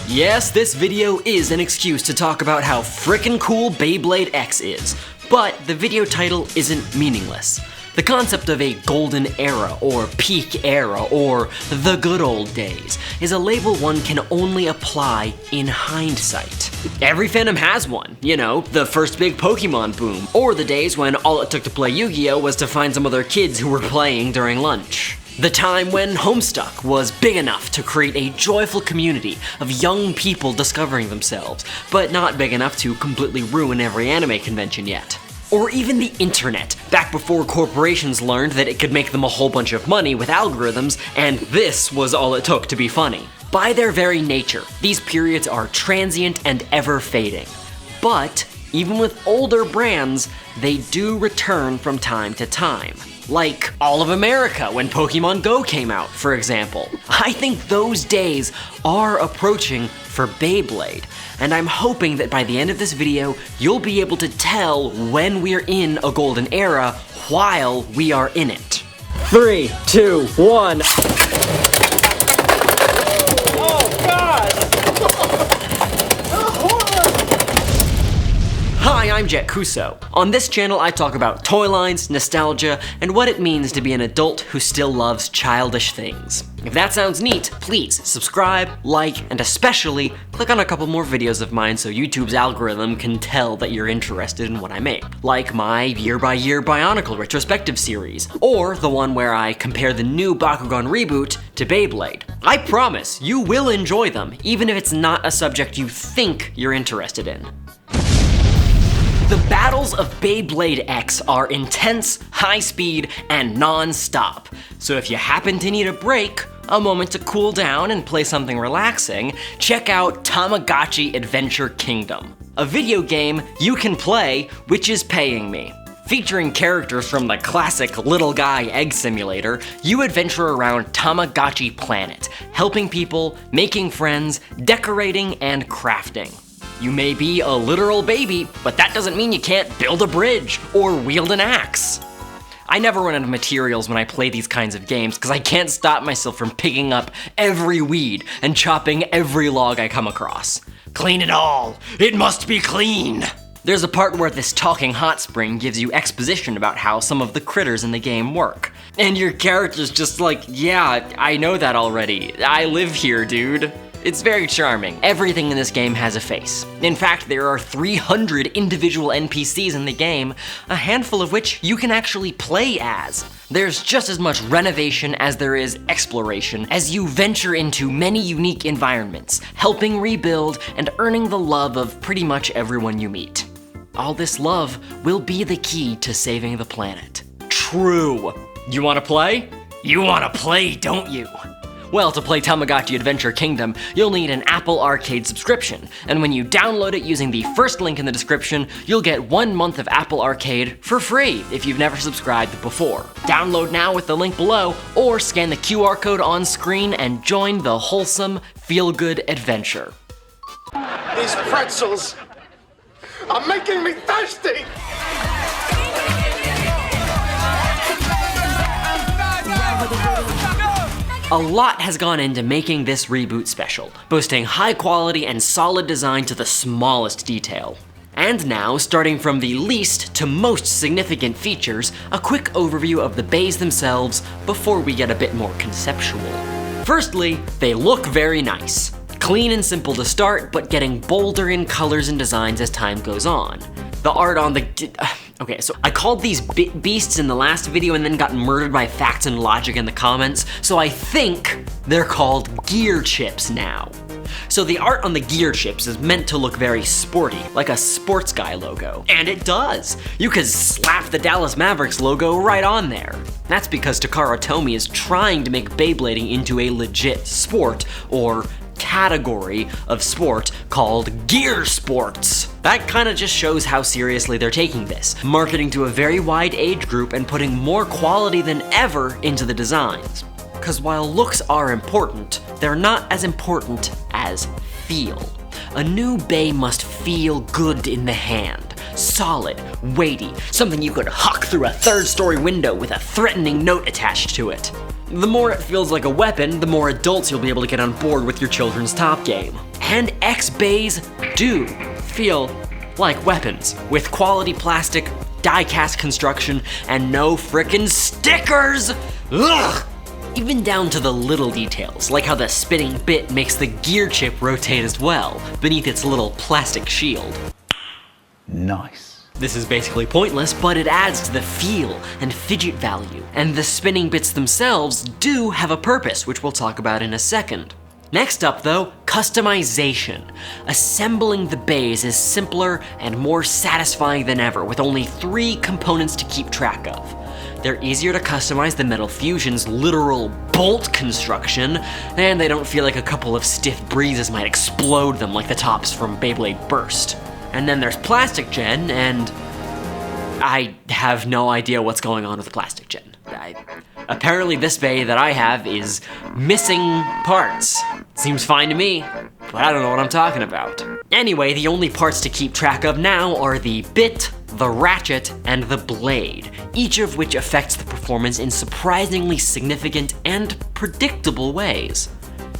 Yes, this video is an excuse to talk about how frickin' cool Beyblade X is, but the video title isn't meaningless. The concept of a golden era, or peak era, or the good old days, is a label one can only apply in hindsight. Every fandom has one, you know, the first big Pokemon boom, or the days when all it took to play Yu-Gi-Oh! Was to find some other kids who were playing during lunch. The time when Homestuck was big enough to create a joyful community of young people discovering themselves, but not big enough to completely ruin every anime convention yet. Or even the internet, back before corporations learned that it could make them a whole bunch of money with algorithms, and this was all it took to be funny. By their very nature, these periods are transient and ever fading. But, even with older brands, they do return from time to time. Like All of America when Pokemon Go came out, for example. I think those days are approaching for Beyblade, and I'm hoping that by the end of this video, you'll be able to tell when we're in a golden era while we are in it. 3, 2, 1. Oh God! Hi, I'm Jett. On this channel, I talk about toy lines, nostalgia, and what it means to be an adult who still loves childish things. If that sounds neat, please subscribe, like, and especially click on a couple more videos of mine so YouTube's algorithm can tell that you're interested in what I make. Like my year-by-year Bionicle retrospective series, or the one where I compare the new Bakugan reboot to Beyblade. I promise you will enjoy them, even if it's not a subject you think you're interested in. The battles of Beyblade X are intense, high-speed, and non-stop. So if you happen to need a break, a moment to cool down and play something relaxing, check out Tamagotchi Adventure Kingdom, a video game you can play which is paying me. Featuring characters from the classic Little Guy Egg Simulator, you adventure around Tamagotchi Planet, helping people, making friends, decorating, and crafting. You may be a literal baby, but that doesn't mean you can't build a bridge or wield an axe. I never run out of materials when I play these kinds of games because I can't stop myself from picking up every weed and chopping every log I come across. Clean it all, it must be clean. There's a part where this talking hot spring gives you exposition about how some of the critters in the game work. And your character's just like, yeah, I know that already. I live here, dude. It's very charming. Everything in this game has a face. In fact, there are 300 individual NPCs in the game, a handful of which you can actually play as. There's just as much renovation as there is exploration as you venture into many unique environments, helping rebuild and earning the love of pretty much everyone you meet. All this love will be the key to saving the planet. True. You wanna play? You wanna play, don't you? Well, to play Tamagotchi Adventure Kingdom, you'll need an Apple Arcade subscription, and when you download it using the first link in the description, you'll get 1 month of Apple Arcade for free if you've never subscribed before. Download now with the link below, or scan the QR code on screen and join the wholesome, feel-good adventure. These pretzels are making me thirsty! A lot has gone into making this reboot special, boasting high quality and solid design to the smallest detail. And now, starting from the least to most significant features, a quick overview of the bays themselves before we get a bit more conceptual. Firstly, they look very nice. Clean and simple to start, but getting bolder in colors and designs as time goes on. The art on the... Okay, so I called these bit beasts in the last video and then got murdered by facts and logic in the comments, so I think they're called gear chips now. So the art on the gear chips is meant to look very sporty, like a sports guy logo. And it does! You could slap the Dallas Mavericks logo right on there. That's because Takara Tomy is trying to make Beyblading into a legit sport, or category of sport called gear sports. That kinda just shows how seriously they're taking this, marketing to a very wide age group and putting more quality than ever into the designs. Cause while looks are important, they're not as important as feel. A new bay must feel good in the hand, solid, weighty, something you could huck through a third-story window with a threatening note attached to it. The more it feels like a weapon, the more adults you'll be able to get on board with your children's top game. and X bays do feel like weapons, with quality plastic, die-cast construction, and no frickin' stickers! Ugh! Even down to the little details, like how the spinning bit makes the gear chip rotate as well, beneath its little plastic shield. Nice. This is basically pointless, but it adds to the feel and fidget value, and the spinning bits themselves do have a purpose, which we'll talk about in a second. Next up though, customization. Assembling the bays is simpler and more satisfying than ever, with only 3 components to keep track of. They're easier to customize than Metal Fusion's literal bolt construction, and they don't feel like a couple of stiff breezes might explode them like the tops from Beyblade Burst. And then there's Plastic Gen, and I have no idea what's going on with Plastic Gen. Apparently this bay that I have is missing parts. Seems fine to me, but I don't know what I'm talking about. Anyway, the only parts to keep track of now are the bit, the ratchet, and the blade, each of which affects the performance in surprisingly significant and predictable ways.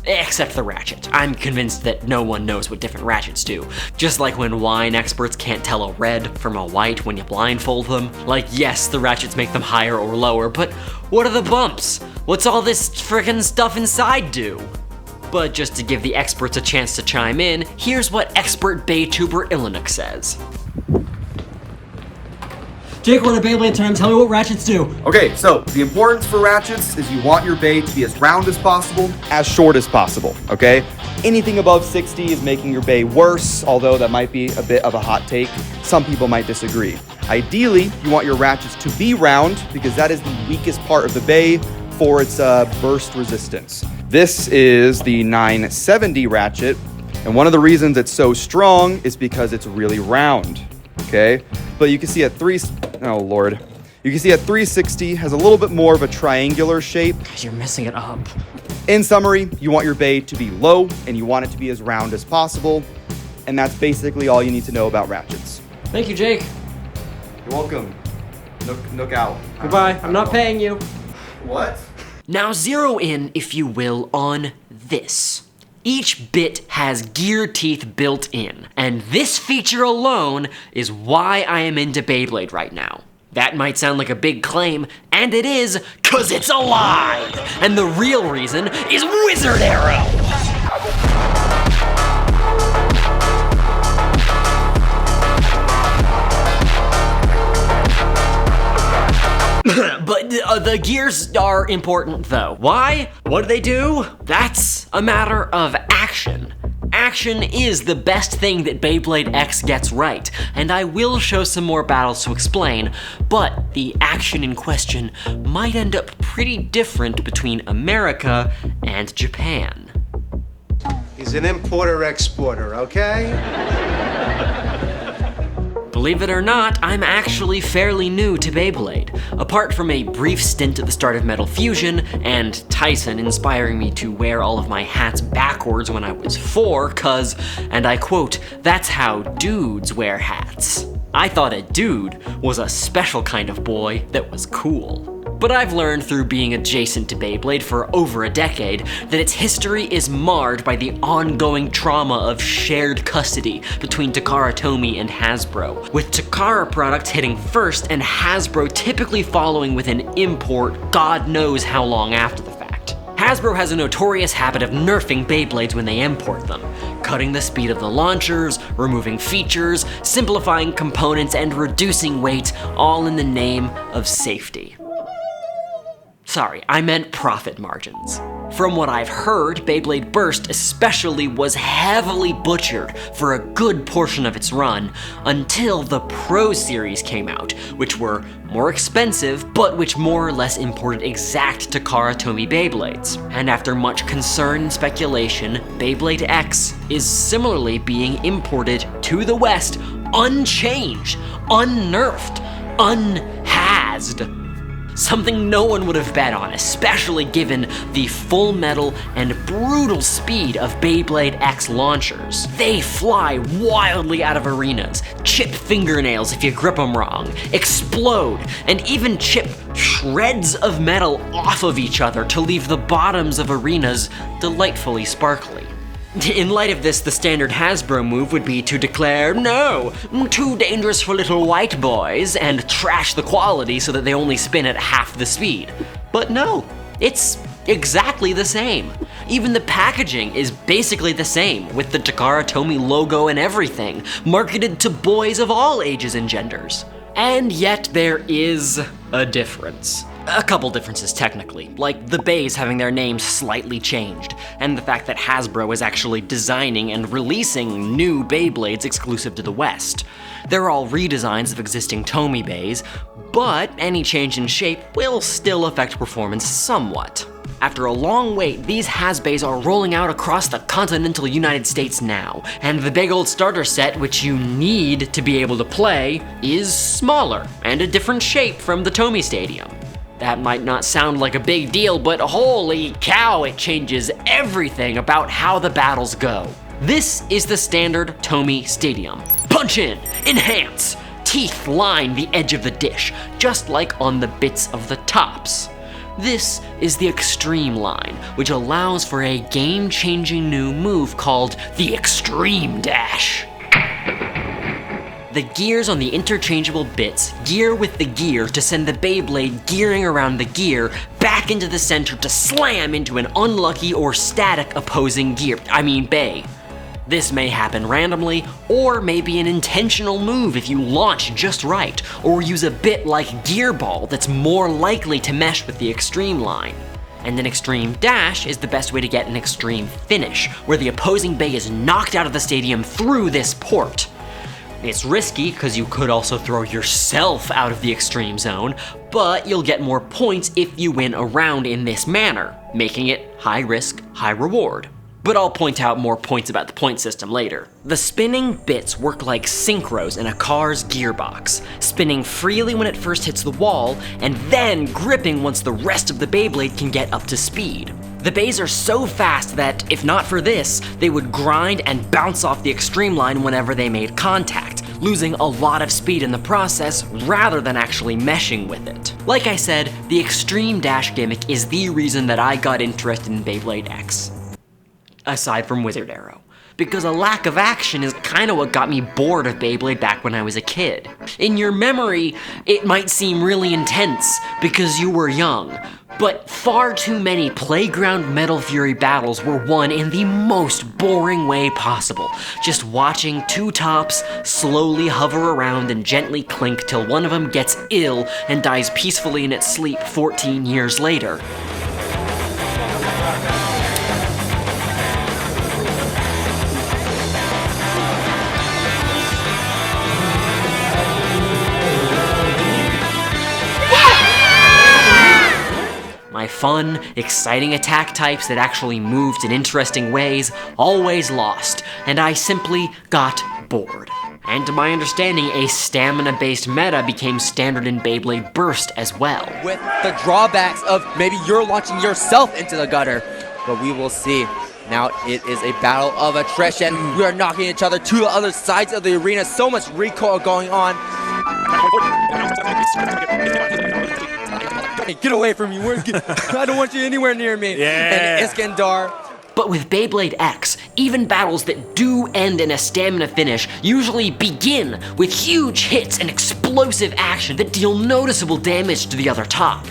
Except the ratchet. I'm convinced that no one knows what different ratchets do. Just like when wine experts can't tell a red from a white when you blindfold them. Like, yes, the ratchets make them higher or lower, but what are the bumps? What's all this frickin' stuff inside do? But just to give the experts a chance to chime in, here's what expert Baytuber Illinuk says. Jake, what are Beyblade terms? Tell me what ratchets do. Okay, so the importance for ratchets is you want your bay to be as round as possible, as short as possible, okay? Anything above 60 is making your bay worse, although that might be a bit of a hot take. Some people might disagree. Ideally, you want your ratchets to be round because that is the weakest part of the bay for its burst resistance. This is the 970 ratchet, and one of the reasons it's so strong is because it's really round, okay? But you can see at oh Lord. You can see at 360 has a little bit more of a triangular shape. You're messing it up. In summary, you want your bay to be low and you want it to be as round as possible. And that's basically all you need to know about ratchets. Thank you, Jake. You're welcome. Nook out. Goodbye. I'm not paying you. What? Now zero in, if you will, on this. Each bit has gear teeth built in, and this feature alone is why I am into Beyblade right now. That might sound like a big claim, and it is, 'cause it's alive! And the real reason is Wizard Arrow! But the gears are important though. Why? What do they do? That's a matter of action. Action is the best thing that Beyblade X gets right, and I will show some more battles to explain, but the action in question might end up pretty different between America and Japan. He's an importer-exporter, okay? Believe it or not, I'm actually fairly new to Beyblade. Apart from a brief stint at the start of Metal Fusion, and Tyson inspiring me to wear all of my hats backwards when I was 4, 'cause, and I quote, "that's how dudes wear hats." I thought a dude was a special kind of boy that was cool. But I've learned through being adjacent to Beyblade for over a decade that its history is marred by the ongoing trauma of shared custody between Takara Tomy and Hasbro, with Takara products hitting first and Hasbro typically following with an import God knows how long after the fact. Hasbro has a notorious habit of nerfing Beyblades when they import them, cutting the speed of the launchers, removing features, simplifying components, and reducing weight, all in the name of safety. Sorry, I meant profit margins. From what I've heard, Beyblade Burst especially was heavily butchered for a good portion of its run until the Pro Series came out, which were more expensive, but which more or less imported exact Takara Tomy Beyblades. And after much concern and speculation, Beyblade X is similarly being imported to the West unchanged, unnerfed, unhazed. Something no one would have bet on, especially given the full metal and brutal speed of Beyblade X launchers. They fly wildly out of arenas, chip fingernails if you grip them wrong, explode, and even chip shreds of metal off of each other to leave the bottoms of arenas delightfully sparkly. In light of this, the standard Hasbro move would be to declare, no, too dangerous for little white boys, and trash the quality so that they only spin at half the speed. But no, it's exactly the same. Even the packaging is basically the same, with the Takara Tomy logo and everything, marketed to boys of all ages and genders. And yet there is a difference. A couple differences technically, like the bays having their names slightly changed, and the fact that Hasbro is actually designing and releasing new Beyblades exclusive to the West. They're all redesigns of existing Tomy bays, but any change in shape will still affect performance somewhat. After a long wait, these Hasbays are rolling out across the continental United States now, and the big old starter set, which you need to be able to play, is smaller and a different shape from the Tomy Stadium. That might not sound like a big deal, but holy cow, it changes everything about how the battles go. This is the standard Tomy Stadium. Punch in, enhance, teeth line the edge of the dish, just like on the bits of the tops. This is the Extreme line, which allows for a game-changing new move called the Extreme Dash. The gears on the interchangeable bits gear with the gear to send the Beyblade gearing around the gear back into the center to slam into an unlucky or static opposing bay. This may happen randomly, or may be an intentional move if you launch just right, or use a bit like Gear Ball that's more likely to mesh with the Extreme line. And an Extreme Dash is the best way to get an Extreme Finish, where the opposing bay is knocked out of the stadium through this port. It's risky, because you could also throw yourself out of the extreme zone, but you'll get more points if you win a round in this manner, making it high risk, high reward. But I'll point out more points about the point system later. The spinning bits work like synchros in a car's gearbox, spinning freely when it first hits the wall, and then gripping once the rest of the Beyblade can get up to speed. The bays are so fast that, if not for this, they would grind and bounce off the extreme line whenever they made contact, losing a lot of speed in the process rather than actually meshing with it. Like I said, the Extreme Dash gimmick is the reason that I got interested in Beyblade X. Aside from Wizard Arrow. Because a lack of action is kinda what got me bored of Beyblade back when I was a kid. In your memory, it might seem really intense because you were young, but far too many playground Metal Fury battles were won in the most boring way possible. Just watching two tops slowly hover around and gently clink till one of them gets ill and dies peacefully in its sleep 14 years later. My fun, exciting attack types that actually moved in interesting ways always lost, and I simply got bored. And to my understanding, a stamina-based meta became standard in Beyblade Burst as well. With the drawbacks of maybe you're launching yourself into the gutter, but we will see. Now it is a battle of attrition. We are knocking each other to the other sides of the arena. So much recoil going on. Get away from me. I don't want you anywhere near me. Yeah. And Iskandar. But with Beyblade X, even battles that do end in a stamina finish usually begin with huge hits and explosive action that deal noticeable damage to the other top.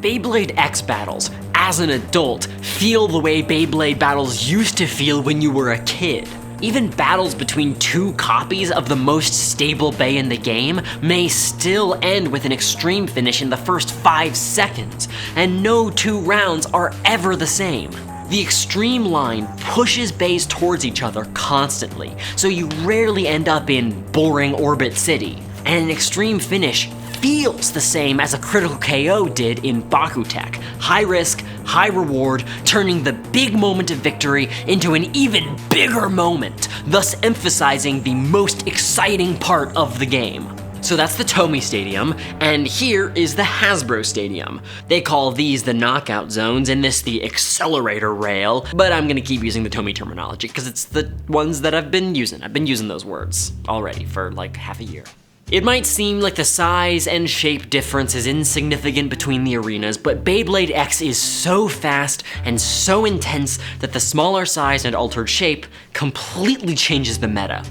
Beyblade X battles, as an adult, feel the way Beyblade battles used to feel when you were a kid. Even battles between two copies of the most stable bay in the game may still end with an extreme finish in the first 5 seconds, and no two rounds are ever the same. The extreme line pushes bays towards each other constantly, so you rarely end up in boring Orbit City, and an extreme finish feels the same as a critical KO did in Bakutech. High risk, high reward, turning the big moment of victory into an even bigger moment, thus emphasizing the most exciting part of the game. So that's the Tomy Stadium, and here is the Hasbro Stadium. They call these the knockout zones and this the accelerator rail, but I'm gonna keep using the Tomy terminology because it's the ones that I've been using. I've been using those words already for like half a year. It might seem like the size and shape difference is insignificant between the arenas, but Beyblade X is so fast and so intense that the smaller size and altered shape completely changes the meta.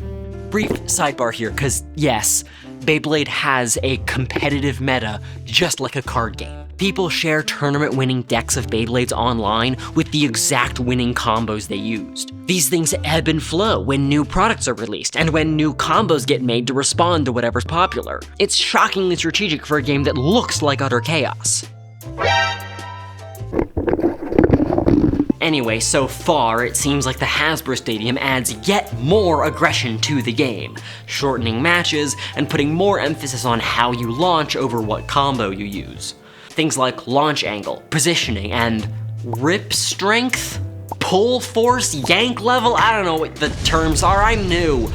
Brief sidebar here, cause yes, Beyblade has a competitive meta just like a card game. People share tournament-winning decks of Beyblades online with the exact winning combos they used. These things ebb and flow when new products are released, and when new combos get made to respond to whatever's popular. It's shockingly strategic for a game that looks like utter chaos. Anyway, so far, it seems like the Hasbro Stadium adds yet more aggression to the game, shortening matches and putting more emphasis on how you launch over what combo you use. Things like launch angle, positioning, and rip strength? Pull force? Yank level? I don't know what the terms are, I'm new.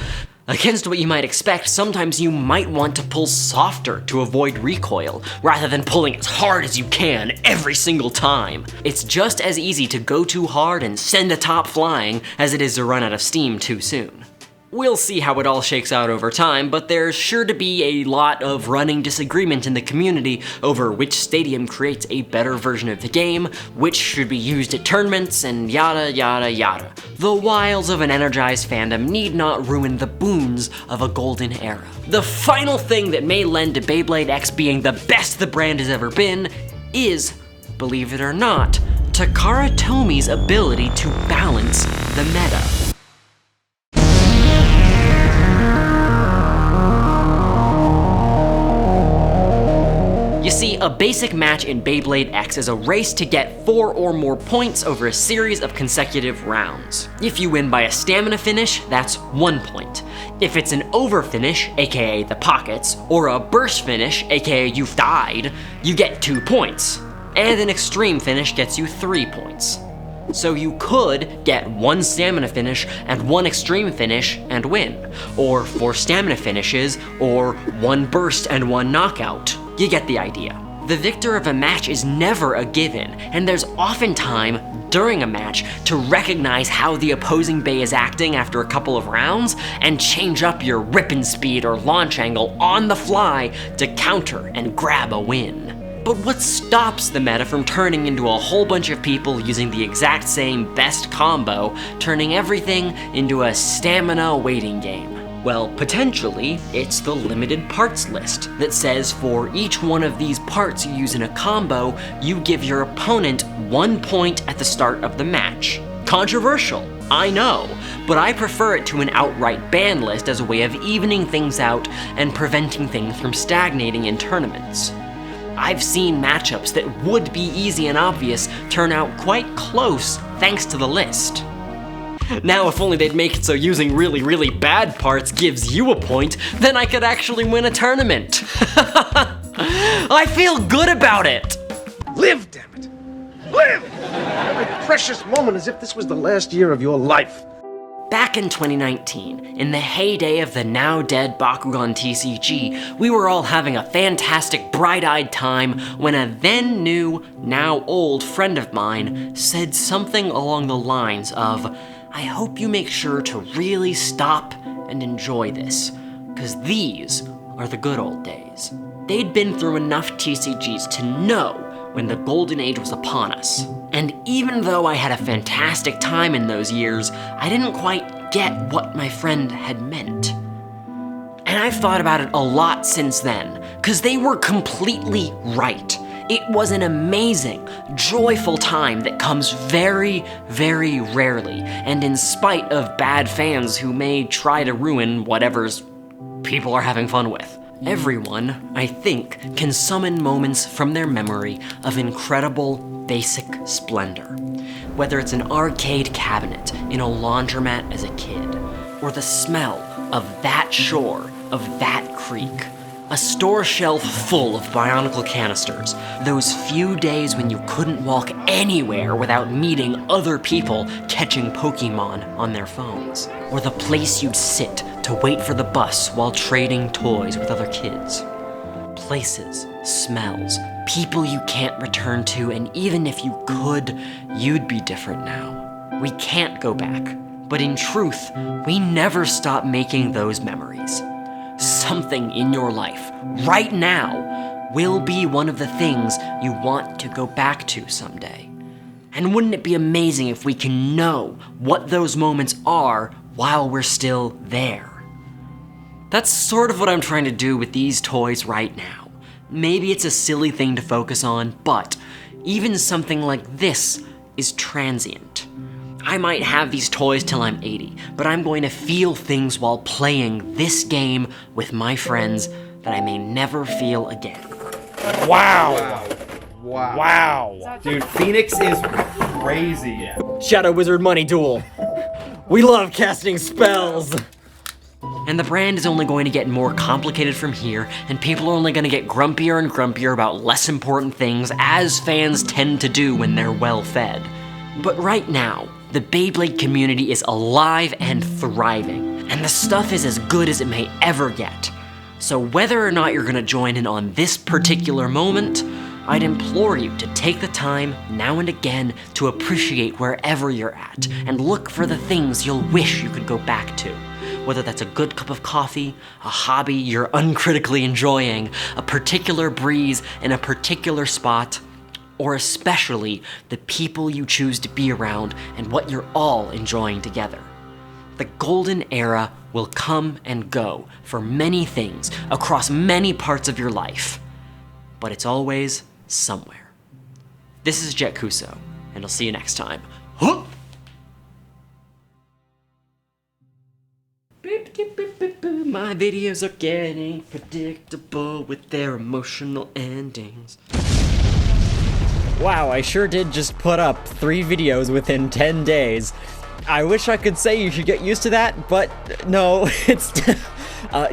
Against what you might expect, sometimes you might want to pull softer to avoid recoil, rather than pulling as hard as you can every single time. It's just as easy to go too hard and send a top flying as it is to run out of steam too soon. We'll see how it all shakes out over time, but there's sure to be a lot of running disagreement in the community over which stadium creates a better version of the game, which should be used at tournaments, and yada yada yada. The wiles of an energized fandom need not ruin the boons of a golden era. The final thing that may lend to Beyblade X being the best the brand has ever been is, believe it or not, Takara Tomi's ability to balance the meta. You see, a basic match in Beyblade X is a race to get 4 or more points over a series of consecutive rounds. If you win by a stamina finish, that's 1 point. If it's an over finish, aka the pockets, or a burst finish, aka you've died, you get 2 points. And an extreme finish gets you 3 points. So you could get 1 stamina finish and 1 extreme finish and win, or 4 stamina finishes, or 1 burst and 1 knockout. You get the idea. The victor of a match is never a given, and there's often time during a match to recognize how the opposing bay is acting after a couple of rounds and change up your ripping speed or launch angle on the fly to counter and grab a win. But what stops the meta from turning into a whole bunch of people using the exact same best combo, turning everything into a stamina waiting game? Well, potentially, it's the limited parts list that says for each one of these parts you use in a combo, you give your opponent 1 point at the start of the match. Controversial, I know, but I prefer it to an outright ban list as a way of evening things out and preventing things from stagnating in tournaments. I've seen matchups that would be easy and obvious turn out quite close thanks to the list. Now, if only they'd make it so using really, really bad parts gives you a point, then I could actually win a tournament. I feel good about it! Live, damn it! Live! Every precious moment as if this was the last year of your life. Back in 2019, in the heyday of the now-dead Bakugan TCG, we were all having a fantastic, bright-eyed time when a then-new, now-old friend of mine said something along the lines of, "I hope you make sure to really stop and enjoy this, because these are the good old days." They'd been through enough TCGs to know when the golden age was upon us. And even though I had a fantastic time in those years, I didn't quite get what my friend had meant. And I've thought about it a lot since then, because they were completely right. It was an amazing, joyful time that comes very, very rarely, and in spite of bad fans who may try to ruin whatever's people are having fun with. Everyone, I think, can summon moments from their memory of incredible, basic splendor. Whether it's an arcade cabinet in a laundromat as a kid, or the smell of that shore, of that creek, a store shelf full of Bionicle canisters, those few days when you couldn't walk anywhere without meeting other people catching Pokemon on their phones, or the place you'd sit to wait for the bus while trading toys with other kids. Places, smells, people you can't return to, and even if you could, you'd be different now. We can't go back, but in truth, we never stop making those memories. something in your life, right now, will be one of the things you want to go back to someday. And wouldn't it be amazing if we can know what those moments are while we're still there? That's sort of what I'm trying to do with these toys right now. Maybe it's a silly thing to focus on, but even something like this is transient. I might have these toys till I'm 80, but I'm going to feel things while playing this game with my friends that I may never feel again. Wow. Dude, Phoenix is crazy. Shadow Wizard Money Duel. We love casting spells. And the brand is only going to get more complicated from here, and people are only going to get grumpier and grumpier about less important things, as fans tend to do when they're well fed. But right now, the Beyblade community is alive and thriving, and the stuff is as good as it may ever get. So whether or not you're going to join in on this particular moment, I'd implore you to take the time now and again to appreciate wherever you're at and look for the things you'll wish you could go back to. Whether that's a good cup of coffee, a hobby you're uncritically enjoying, a particular breeze in a particular spot, or especially the people you choose to be around and what you're all enjoying together. The golden era will come and go for many things across many parts of your life, but it's always somewhere. This is Jett, and I'll see you next time. Huh? My videos are getting predictable with their emotional endings. Wow, I sure did just put up 3 videos within 10 days. I wish I could say you should get used to that, but no, it's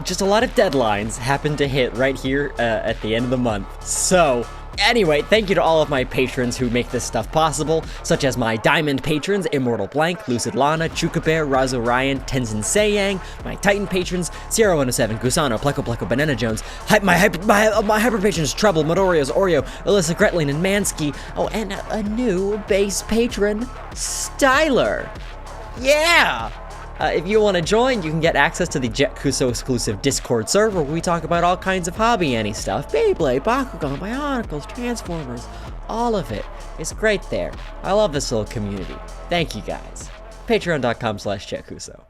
just a lot of deadlines happen to hit right here at the end of the month. So, anyway, thank you to all of my patrons who make this stuff possible, such as my diamond patrons, Immortal Blank, Lucid LANA, CHOOKA Bear, RAZU, RION, TENZIN, my Titan patrons, Sierra 107, Gusano, Plecopleco, Banana Jones, my hyper patrons, Trouble, Mudorios, Orio, Alyssa, Gretlein, and Mannsky. Oh, and a new base patron, Styler. Yeah! If you want to join, you can get access to the Jett exclusive Discord server where we talk about all kinds of hobby Annie stuff. Beyblade, Bakugan, Bionicles, Transformers, all of it. It's great there. I love this little community. Thank you guys. Patreon.com/JettKuso.